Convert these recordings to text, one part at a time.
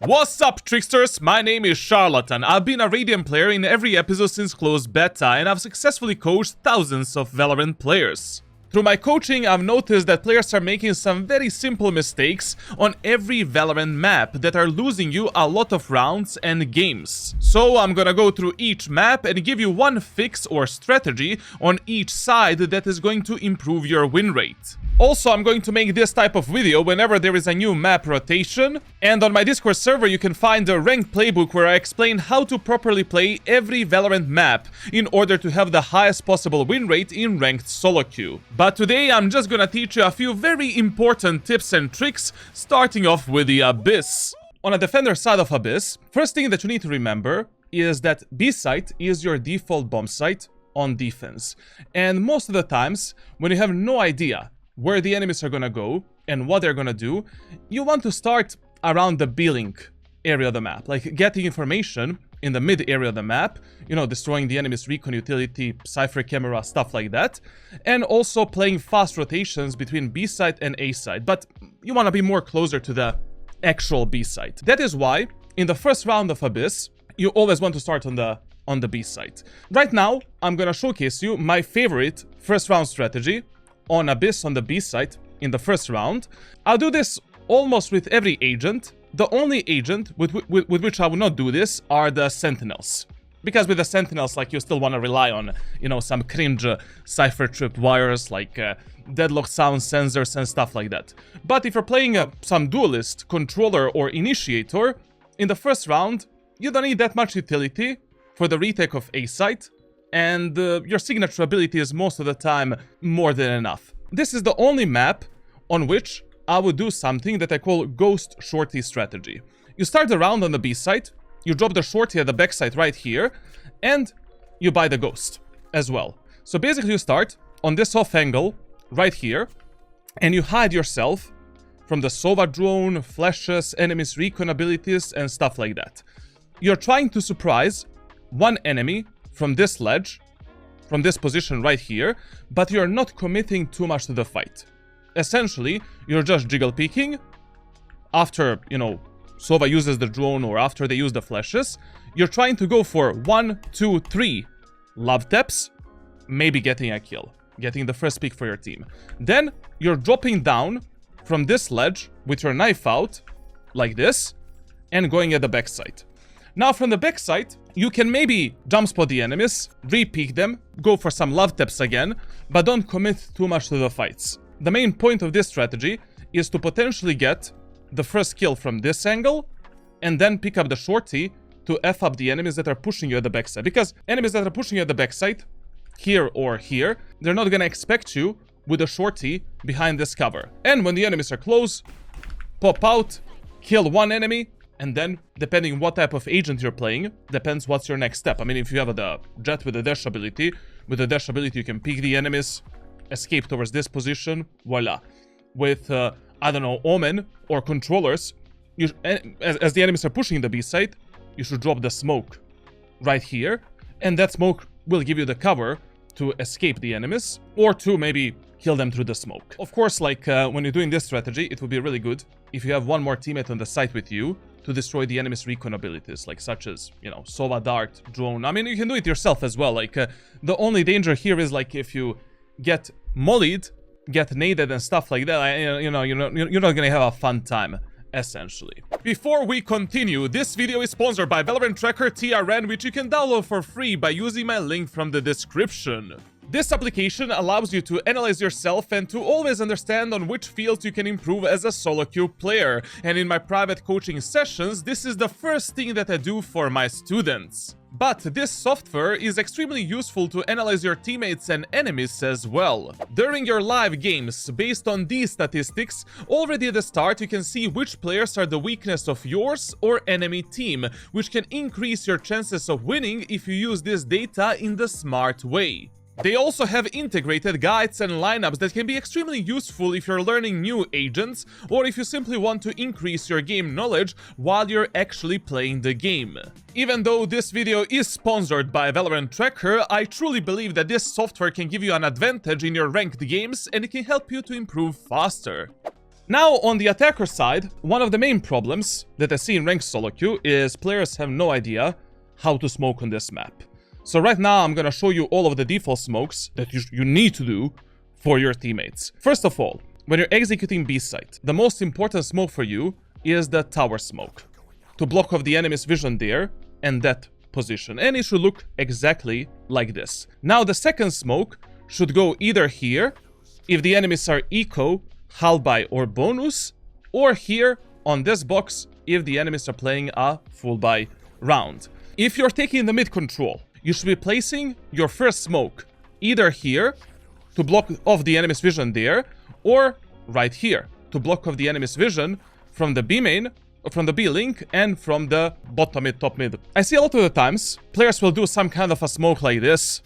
What's up, tricksters? My name is Charlatan. I've been a Radiant player in every episode since closed beta, and I've successfully coached thousands of Valorant players. Through my coaching, I've noticed that players are making some very simple mistakes on every Valorant map that are losing you a lot of rounds and games. So I'm gonna go through each map and give you one fix or strategy on each side that is going to improve your win rate. Also, I'm going to make this type of video whenever there is a new map rotation, and on my Discord server you can find a ranked playbook where I explain how to properly play every Valorant map in order to have the highest possible win rate in ranked solo queue. But today I'm just gonna teach you a few very important tips and tricks, starting off with the Abyss. On a defender side of Abyss, first thing that you need to remember is that B site is your default bomb site on defense, and most of the times when you have no idea where the enemies are gonna go and what they're gonna do, you want to start around the B-link area of the map, like getting information in the mid area of the map, you know, destroying the enemy's recon utility, cipher camera, stuff like that, and also playing fast rotations between B site and A site, but you want to be more closer to the actual B site. That is why in the first round of Abyss, you always want to start on the B site. Right now, I'm gonna showcase you my favorite first round strategy on Abyss on the B site in the first round. I'll do this almost with every agent. The only agent with which I will not do this are the Sentinels. Because with the Sentinels, like, you still want to rely on, you know, some cringe cipher trip wires, like deadlock sound sensors and stuff like that. But if you're playing some duelist, controller, or initiator, in the first round, you don't need that much utility for the retake of A site, and your signature ability is most of the time more than enough. This is the only map on which I would do something that I call Ghost Shorty strategy. You start the round on the B site, you drop the Shorty at the back side right here, and you buy the Ghost as well. So basically you start on this off angle right here, and you hide yourself from the Sova drone, flashes, enemies' recon abilities, and stuff like that. You're trying to surprise one enemy from this ledge, from this position right here, but you're not committing too much to the fight. Essentially, you're just jiggle peeking. After, you know, Sova uses the drone or after they use the flashes, you're trying to go for 1, 2, 3 love taps, maybe getting a kill, getting the first pick for your team. Then you're dropping down from this ledge with your knife out, like this, and going at the backside. Now from the backside, you can maybe jump spot the enemies, re-peek them, go for some love taps again, but don't commit too much to the fights. The main point of this strategy is to potentially get the first kill from this angle, and then pick up the Shorty to F up the enemies that are pushing you at the backside. Because enemies that are pushing you at the backside, here or here, they're not gonna expect you with a Shorty behind this cover. And when the enemies are close, pop out, kill one enemy, and then, depending what type of agent you're playing, depends what's your next step. I mean, if you have the Jet with the dash ability, you can peek the enemies, escape towards this position, voila. With, I don't know, Omen or controllers, as the enemies are pushing the B side, you should drop the smoke right here, and that smoke will give you the cover to escape the enemies, or to maybe kill them through the smoke. Of course, like, when you're doing this strategy, it would be really good if you have one more teammate on the site with you to destroy the enemy's recon abilities, like such as, you know, Sova dart, drone. I mean, you can do it yourself as well. Like, the only danger here is, like, if you get mollied, get naded and stuff like that, you know, you're not gonna have a fun time, essentially. Before we continue, this video is sponsored by Valorant Tracker TRN, which you can download for free by using my link from the description. This application allows you to analyze yourself and to always understand on which fields you can improve as a solo queue player. And in my private coaching sessions, this is the first thing that I do for my students. But this software is extremely useful to analyze your teammates and enemies as well. During your live games, based on these statistics, already at the start you can see which players are the weakness of yours or enemy team, which can increase your chances of winning if you use this data in the smart way. They also have integrated guides and lineups that can be extremely useful if you're learning new agents, or if you simply want to increase your game knowledge while you're actually playing the game. Even though this video is sponsored by Valorant Tracker, I truly believe that this software can give you an advantage in your ranked games, and it can help you to improve faster. Now, on the attacker side, one of the main problems that I see in ranked solo queue is players have no idea how to smoke on this map. So right now, I'm gonna show you all of the default smokes that you need to do for your teammates. First of all, when you're executing B site, the most important smoke for you is the tower smoke, to block off the enemy's vision there and that position. And it should look exactly like this. Now, the second smoke should go either here, if the enemies are eco, half buy, or bonus, or here on this box, if the enemies are playing a full buy round. If you're taking the mid control, you should be placing your first smoke either here to block off the enemy's vision there, or right here to block off the enemy's vision from the B main, from the B link, and from the bottom mid, top mid. I see a lot of the times players will do some kind of a smoke like this,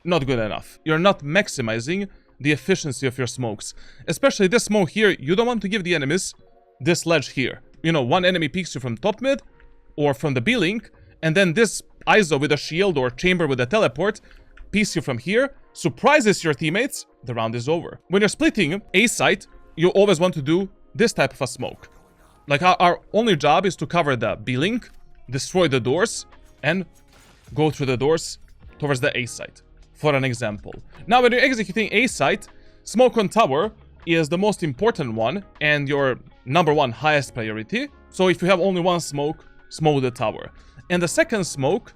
not good enough. You're not maximizing the efficiency of your smokes. Especially this smoke here, you don't want to give the enemies this ledge here. You know, one enemy peeks you from top mid or from the B link, and then this ISO with a shield or chamber with a teleport peeks you from here, surprises your teammates, the round is over. When you're splitting A site, you always want to do this type of a smoke. Like our only job is to cover the B link, destroy the doors, and go through the doors towards the A site, for an example. Now, when you're executing A site, smoke on tower is the most important one and your number one highest priority. So if you have only one smoke, smoke the tower. And the second smoke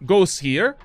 goes here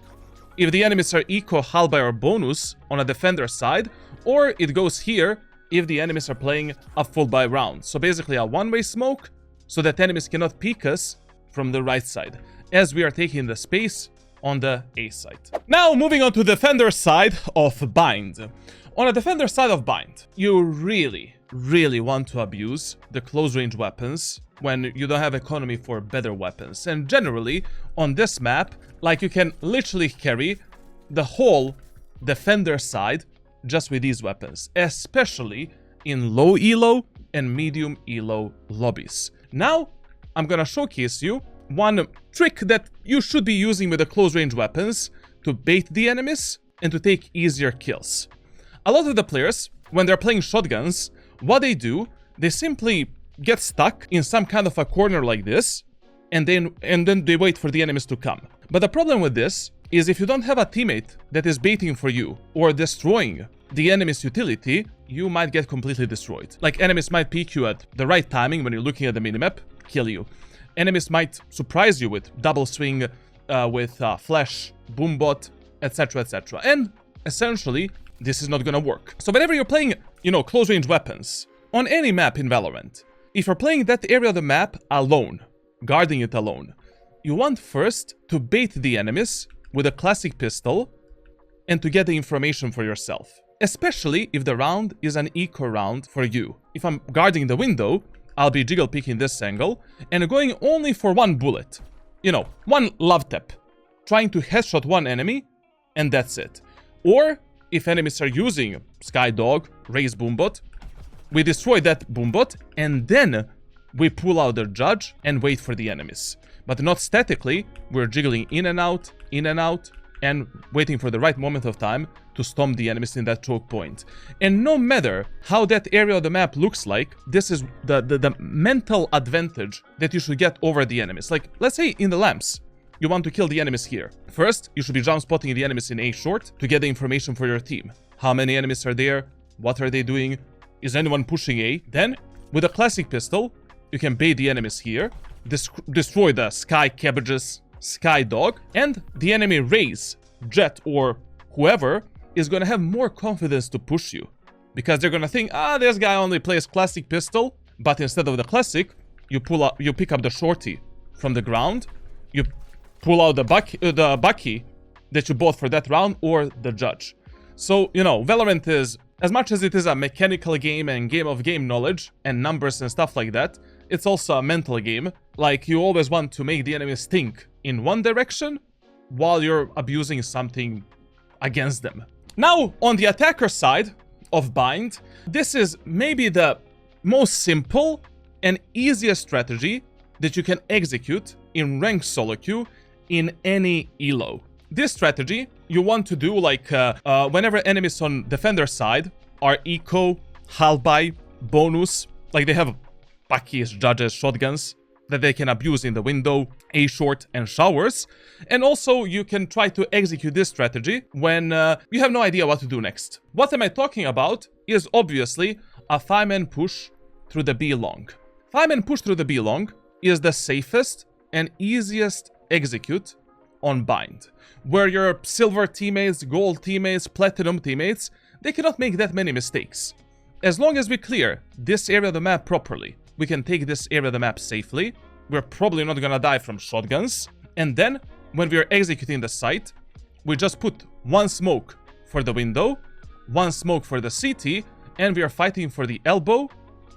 if the enemies are eco, half buy, or bonus on a defender side, or it goes here if the enemies are playing a full buy round. So basically a one-way smoke so that enemies cannot peek us from the right side, as we are taking the space on the A site. Now, moving on to defender side of bind. On a defender side of bind, you really want to abuse the close range weapons when you don't have economy for better weapons. And generally, on this map, like, you can literally carry the whole defender side just with these weapons, especially in low elo and medium elo lobbies. Now, I'm gonna showcase you one trick that you should be using with the close range weapons to bait the enemies and to take easier kills. A lot of the players, when they're playing shotguns, what they do, they simply get stuck in some kind of a corner like this, and then they wait for the enemies to come. But the problem with this is if you don't have a teammate that is baiting for you or destroying the enemy's utility, you might get completely destroyed. Like, enemies might peek you at the right timing when you're looking at the minimap, kill you. Enemies might surprise you with double swing, with flash, boombot, etc, etc. And essentially, this is not gonna work. So whenever you're playing, close range weapons on any map in Valorant, if you're playing that area of the map alone, guarding it alone, you want first to bait the enemies with a classic pistol and to get the information for yourself. Especially if the round is an eco round for you. If I'm guarding the window, I'll be jiggle picking this angle and going only for one bullet. One love tap. Trying to headshot one enemy, and that's it. Or, if enemies are using Skydog, Raise Boombot, we destroy that Boombot, and then we pull out the judge and wait for the enemies. But not statically, we're jiggling in and out, and waiting for the right moment of time to stomp the enemies in that choke point. And no matter how that area of the map looks like, this is the mental advantage that you should get over the enemies. Like, let's say in the lamps, you want to kill the enemies here. First, you should be jump spotting the enemies in A short to get the information for your team. How many enemies are there? What are they doing? Is anyone pushing A? Then, with a classic pistol, you can bait the enemies here, destroy the Sky Cabbages, Sky Dog, and the enemy Raze, Jet, or whoever is gonna have more confidence to push you. Because they're gonna think, this guy only plays classic pistol, but instead of the classic, you pick up the shorty from the ground, you pull out the Bucky that you bought for that round, or the judge. So, Valorant is, as much as it is a mechanical game and game of game knowledge and numbers and stuff like that, it's also a mental game. Like, you always want to make the enemies think in one direction while you're abusing something against them. Now, on the attacker side of bind, this is maybe the most simple and easiest strategy that you can execute in ranked solo queue in any elo. This strategy you want to do like whenever enemies on defender side are eco, Halby, bonus, like they have Pakis, judges, shotguns that they can abuse in the window, A-short, and showers. And also, you can try to execute this strategy when you have no idea what to do next. What am I talking about is obviously a 5-man push through the B long. 5-man push through the B long is the safest and easiest execute on bind, where your silver teammates, gold teammates, platinum teammates, they cannot make that many mistakes. As long as we clear this area of the map properly, we can take this area of the map safely. We're probably not gonna die from shotguns. And then, when we are executing the site, we just put one smoke for the window, one smoke for the CT, and we are fighting for the elbow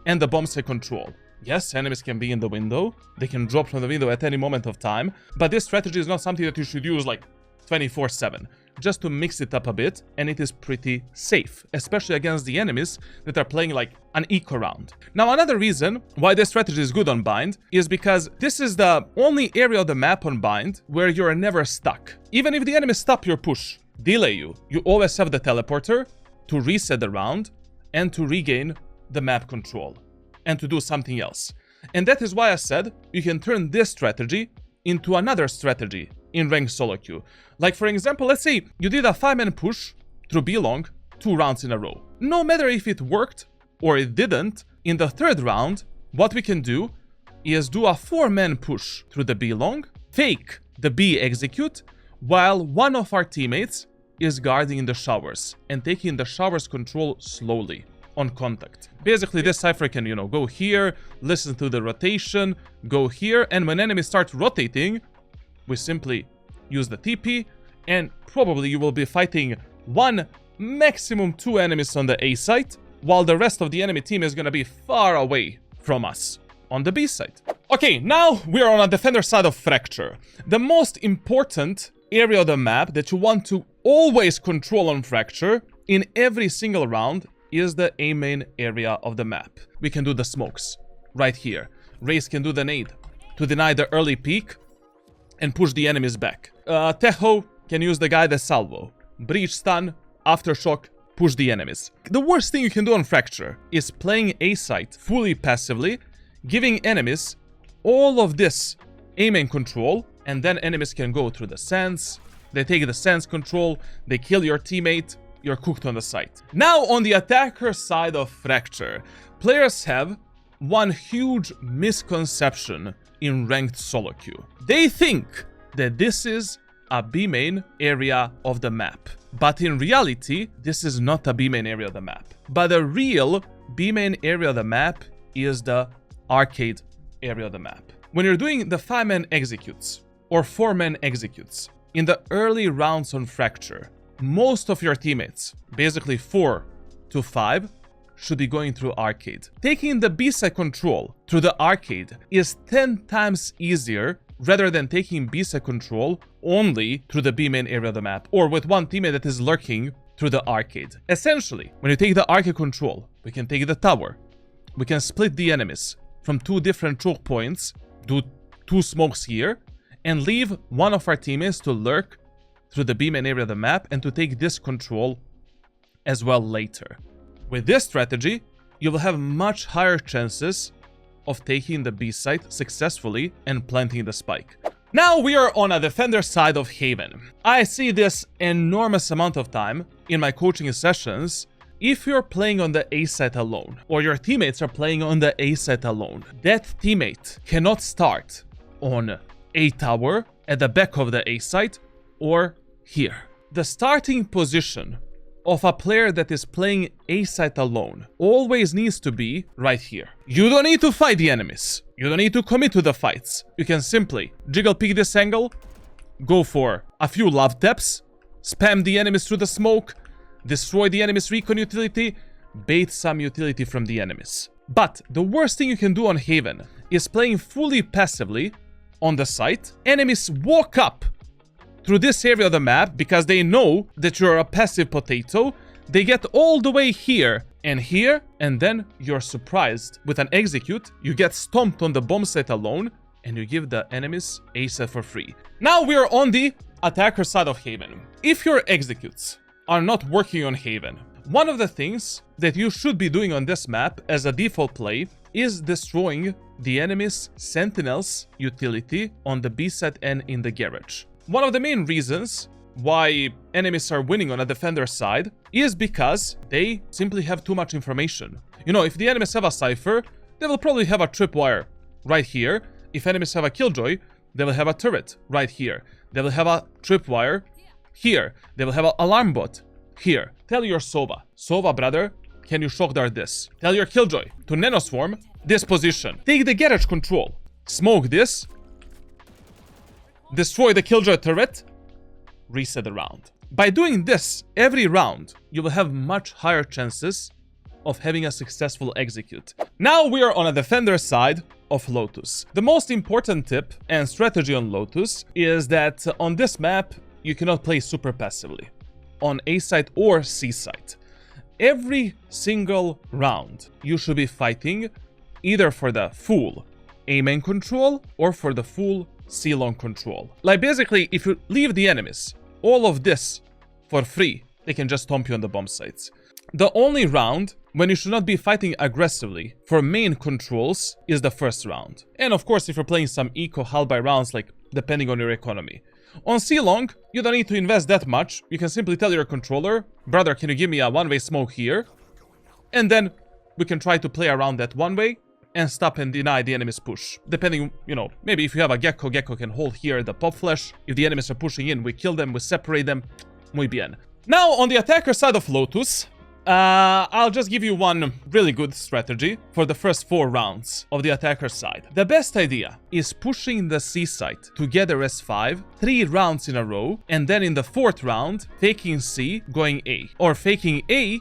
and the bomb site control. Yes, enemies can be in the window. They can drop from the window at any moment of time. But this strategy is not something that you should use like 24/7. Just to mix it up a bit, and it is pretty safe, especially against the enemies that are playing like an eco round. Now, another reason why this strategy is good on bind is because this is the only area of the map on bind where you're never stuck. Even if the enemies stop your push, delay you, you always have the teleporter to reset the round and to regain the map control and to do something else. And that is why I said you can turn this strategy into another strategy in ranked solo queue. Like, for example, let's say you did a 5-man push through B long 2 rounds in a row. No matter if it worked or it didn't, in the 3rd round, what we can do is do a 4-man push through the B long, fake the B execute, while one of our teammates is guarding in the showers and taking the showers control slowly on contact. Basically, this Cypher can, go here, listen to the rotation, go here, and when enemies start rotating, we simply use the TP, and probably you will be fighting 1, maximum 2 enemies on the A site, while the rest of the enemy team is gonna be far away from us on the B site. Okay, now we are on a defender side of Fracture. The most important area of the map that you want to always control on Fracture in every single round is the A main area of the map. We can do the smokes right here. Raze can do the nade to deny the early peek and push the enemies back. Teho can use the guided salvo. Breach stun, aftershock, push the enemies. The worst thing you can do on Fracture is playing A site fully passively, giving enemies all of this A main control, and then enemies can go through the sands. They take the sands control, they kill your teammate, you're cooked on the site. Now, on the attacker side of Fracture, players have one huge misconception in ranked solo queue. They think that this is a B main area of the map. But in reality, this is not a B main area of the map. But the real B main area of the map is the arcade area of the map. When you're doing the 5-man executes or 4-man executes, in the early rounds on Fracture, most of your teammates, basically 4 to 5, should be going through arcade. Taking the B-side control through the arcade is 10 times easier rather than taking B-side control only through the B main area of the map, or with one teammate that is lurking through the arcade. Essentially, when you take the arcade control, we can take the tower, we can split the enemies from 2 different choke points, do 2 smokes here, and leave one of our teammates to lurk through the B main area of the map and to take this control as well later. With this strategy, you will have much higher chances of taking the B site successfully and planting the spike. Now we are on a defender side of Haven. I see this enormous amount of time in my coaching sessions. If you're playing on the A site alone, or your teammates are playing on the A site alone, that teammate cannot start on A tower at the back of the A site or here. The starting position of a player that is playing A site alone always needs to be right here. You don't need to fight the enemies. You don't need to commit to the fights. You can simply jiggle peek this angle, go for a few love taps, spam the enemies through the smoke, destroy the enemy's recon utility, bait some utility from the enemies. But the worst thing you can do on Haven is playing fully passively on the site. Enemies walk up through this area of the map because they know that you're a passive potato. They get all the way here, and then you're surprised with an execute. You get stomped on the bomb site alone, and you give the enemies A set for free. Now we are on the attacker side of Haven. If your executes are not working on Haven, One of the things that you should be doing on this map as a default play is destroying the enemy's Sentinels utility on the B site and in the garage. One of the main reasons why enemies are winning on a defender side is because they simply have too much information. You know, if the enemies have a Cypher, they will probably have a tripwire right here. If enemies have a Killjoy, they will have a turret right here. They will have a tripwire here. They will have an alarm bot here. Tell your Sova, Sova brother, can you shock dart this? Tell your Killjoy to nanoswarm this position. Take the garage control. Smoke this. Destroy the Killjoy turret. Reset the round. By doing this every round, you will have much higher chances of having a successful execute. Now we are on a defender side of Lotus. The most important tip and strategy on Lotus is that on this map, you cannot play super passively on A site or C site. Every single round, you should be fighting either for the full A main control or for the full C long control. Like basically, if you leave the enemies all of this for free, they can just stomp you on the bomb sites. The only round when you should not be fighting aggressively for main controls is the first round. And of course, if you're playing some eco halberd rounds, like depending on your economy. On C-Long, you don't need to invest that much. You can simply tell your controller, brother, can you give me a one-way smoke here? And then we can try to play around that one-way and stop and deny the enemy's push. Depending, you know, maybe if you have a Gecko, Gecko can hold here the pop flash. If the enemies are pushing in, we kill them, we separate them. Muy bien. Now, on the attacker side of Lotus, I'll just give you one really good strategy for the first 4 rounds of the attacker side. The best idea is pushing the C site together S5 3 rounds in a row, and then in the 4th round, faking C, going A. Or faking A,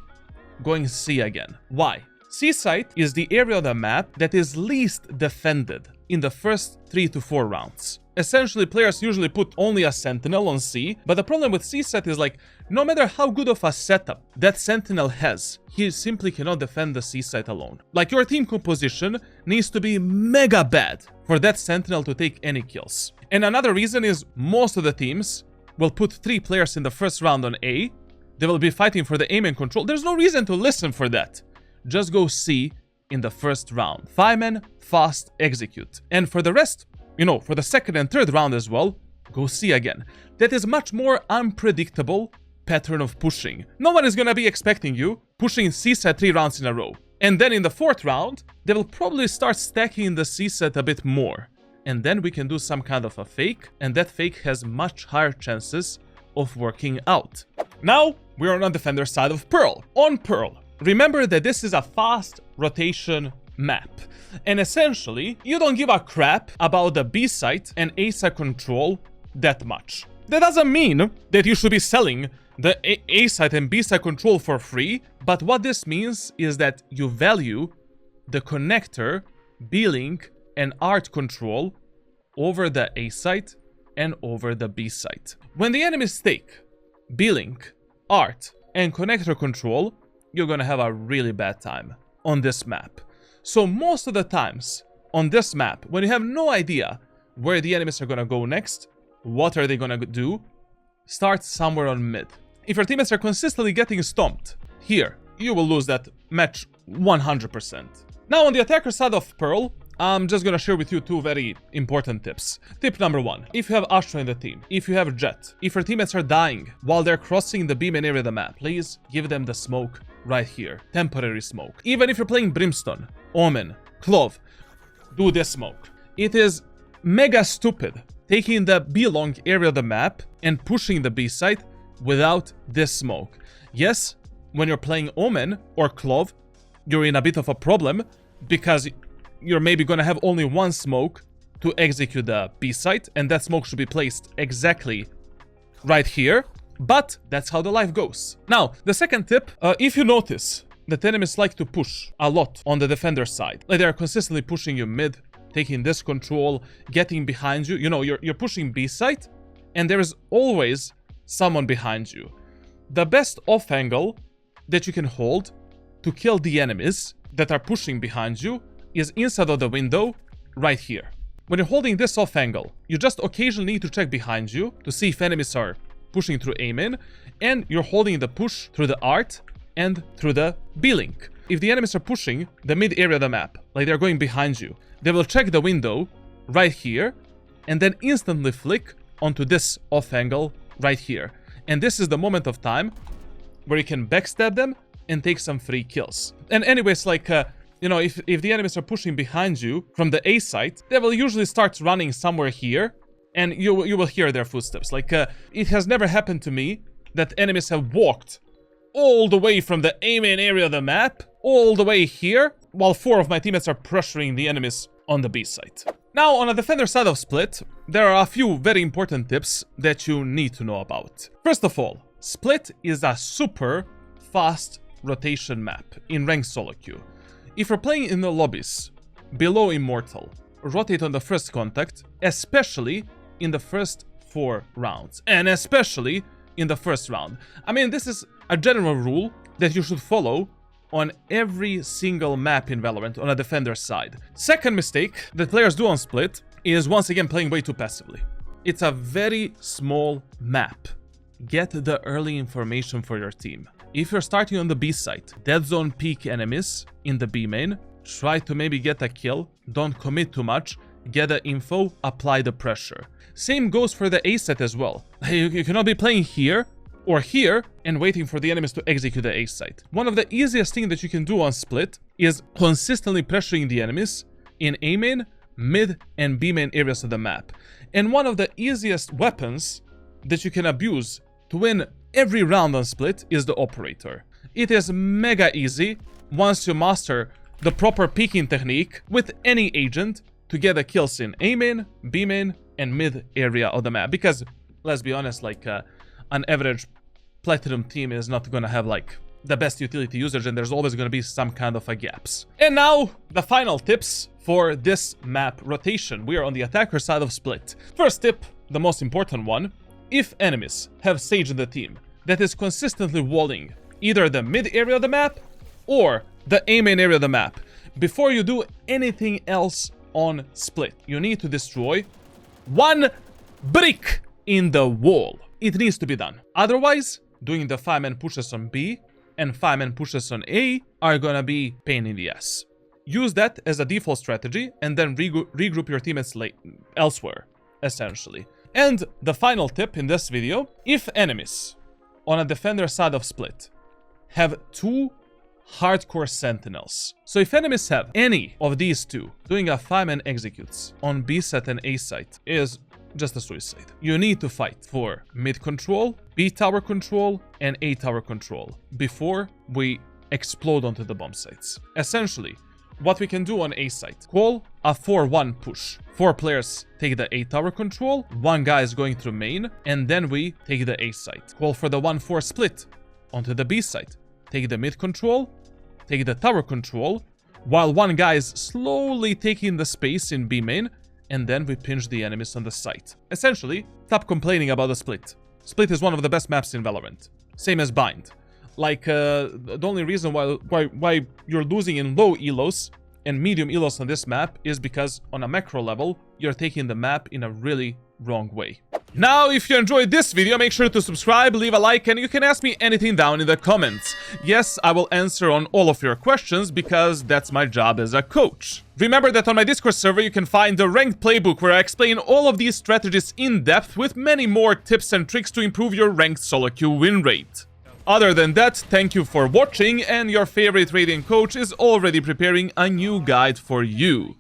going C again. Why? C site is the area of the map that is least defended in the first 3 to 4 rounds. Essentially, players usually put only a Sentinel on C, but the problem with C site is like, no matter how good of a setup that Sentinel has, he simply cannot defend the C site alone. Like, your team composition needs to be mega bad for that Sentinel to take any kills. And another reason is most of the teams will put 3 players in the first round on A. They will be fighting for the aim and control. There's no reason to listen for that. Just go C in the first round. 5-man, fast, execute. And for the rest, you know, for the 2nd and 3rd round as well, go C again. That is much more unpredictable pattern of pushing. No one is gonna be expecting you pushing C set 3 rounds in a row. And then in the 4th round, they will probably start stacking the C set a bit more. And then we can do some kind of a fake, and that fake has much higher chances of working out. Now, we're on the defender side of Pearl. On Pearl, remember that this is a fast rotation map. And essentially, you don't give a crap about the B site and A site control that much. That doesn't mean that you should be selling the A site and B site control for free, but what this means is that you value the connector, B-Link, and art control over the A site and over the B site. When the enemies take B-Link, art, and connector control, you're gonna have a really bad time on this map. So most of the times on this map, when you have no idea where the enemies are gonna go next, what are they gonna do, start somewhere on mid. If your teammates are consistently getting stomped here, you will lose that match 100%. Now on the attacker side of Pearl, I'm just gonna share with you 2 very important tips. Tip number 1, if you have Astra in the team, if you have Jet, if your teammates are dying while they're crossing the B main area of the map, please give them the smoke right here, temporary smoke. Even if you're playing Brimstone, Omen, Clove, do this smoke. It is mega stupid taking the B long area of the map and pushing the B site without this smoke. Yes, when you're playing Omen or Clove, you're in a bit of a problem because you're maybe gonna have only 1 smoke to execute the B site, and that smoke should be placed exactly right here, but that's how the life goes. Now, the second tip, if you notice that enemies like to push a lot on the defender side, like they're consistently pushing you mid, taking this control, getting behind you, you know, you're pushing B site, and there is always someone behind you. The best off angle that you can hold to kill the enemies that are pushing behind you is inside of the window right here. When you're holding this off angle, you just occasionally need to check behind you to see if enemies are pushing through aim in, and you're holding the push through the art and through the B link. If the enemies are pushing the mid area of the map, like they're going behind you, they will check the window right here and then instantly flick onto this off angle right here. And this is the moment of time where you can backstab them and take some free kills. And anyways, like, you know, if the enemies are pushing behind you from the A site, they will usually start running somewhere here and you will hear their footsteps. Like, it has never happened to me that enemies have walked all the way from the A main area of the map, all the way here, while 4 of my teammates are pressuring the enemies on the B site. Now, on the defender side of Split, there are a few very important tips that you need to know about. First of all, Split is a super fast rotation map in ranked solo queue. If you're playing in the lobbies below Immortal, rotate on the first contact, especially in the first 4 rounds, and especially in the first round. I mean, this is a general rule that you should follow on every single map in Valorant on a defender side. Second mistake that players do on Split is once again playing way too passively. It's a very small map. Get the early information for your team. If you're starting on the B site, dead zone peek enemies in the B main, try to maybe get a kill, don't commit too much, get the info, apply the pressure. Same goes for the A site as well. You cannot be playing here or here and waiting for the enemies to execute the A site. One of the easiest things that you can do on Split is consistently pressuring the enemies in A main, mid, and B main areas of the map. And one of the easiest weapons that you can abuse to win every round on Split is the operator. It is mega easy once you master the proper peeking technique with any agent to get the kills in A main, B main, and mid area of the map. Because let's be honest, like an average Platinum team is not gonna have like the best utility usage, and there's always gonna be some kind of gaps. And now the final tips for this map rotation. We are on the attacker side of Split. First tip, the most important one: if enemies have Sage in the team that is consistently walling either the mid area of the map or the A main area of the map, before you do anything else on Split, you need to destroy one brick in the wall. It needs to be done. Otherwise, doing the 5-man pushes on B and 5-man pushes on A are gonna be pain in the ass. Use that as a default strategy and then regroup your teammates elsewhere, essentially. And the final tip in this video: if enemies on a defender side of Split have 2 hardcore sentinels, so if enemies have any of these 2, doing a 5-man executes on B site and A site is just a suicide. You need to fight for mid control, B tower control, and A tower control before we explode onto the bomb sites. Essentially, what we can do on A site: call a 4-1 push. 4 players take the A tower control, 1 guy is going through main, and then we take the A site. Call for the 1-4 split onto the B site. Take the mid control, take the tower control, while 1 guy is slowly taking the space in B main, and then we pinch the enemies on the site. Essentially, stop complaining about the Split. Split is one of the best maps in Valorant. Same as Bind. Like, the only reason why you're losing in low elos and medium elos on this map is because on a macro level, you're taking the map in a really wrong way. Now, if you enjoyed this video, make sure to subscribe, leave a like, and you can ask me anything down in the comments. Yes, I will answer on all of your questions because that's my job as a coach. Remember that on my Discord server you can find the ranked playbook where I explain all of these strategies in depth with many more tips and tricks to improve your ranked solo queue win rate. Other than that, thank you for watching, and your favorite Radiant coach is already preparing a new guide for you.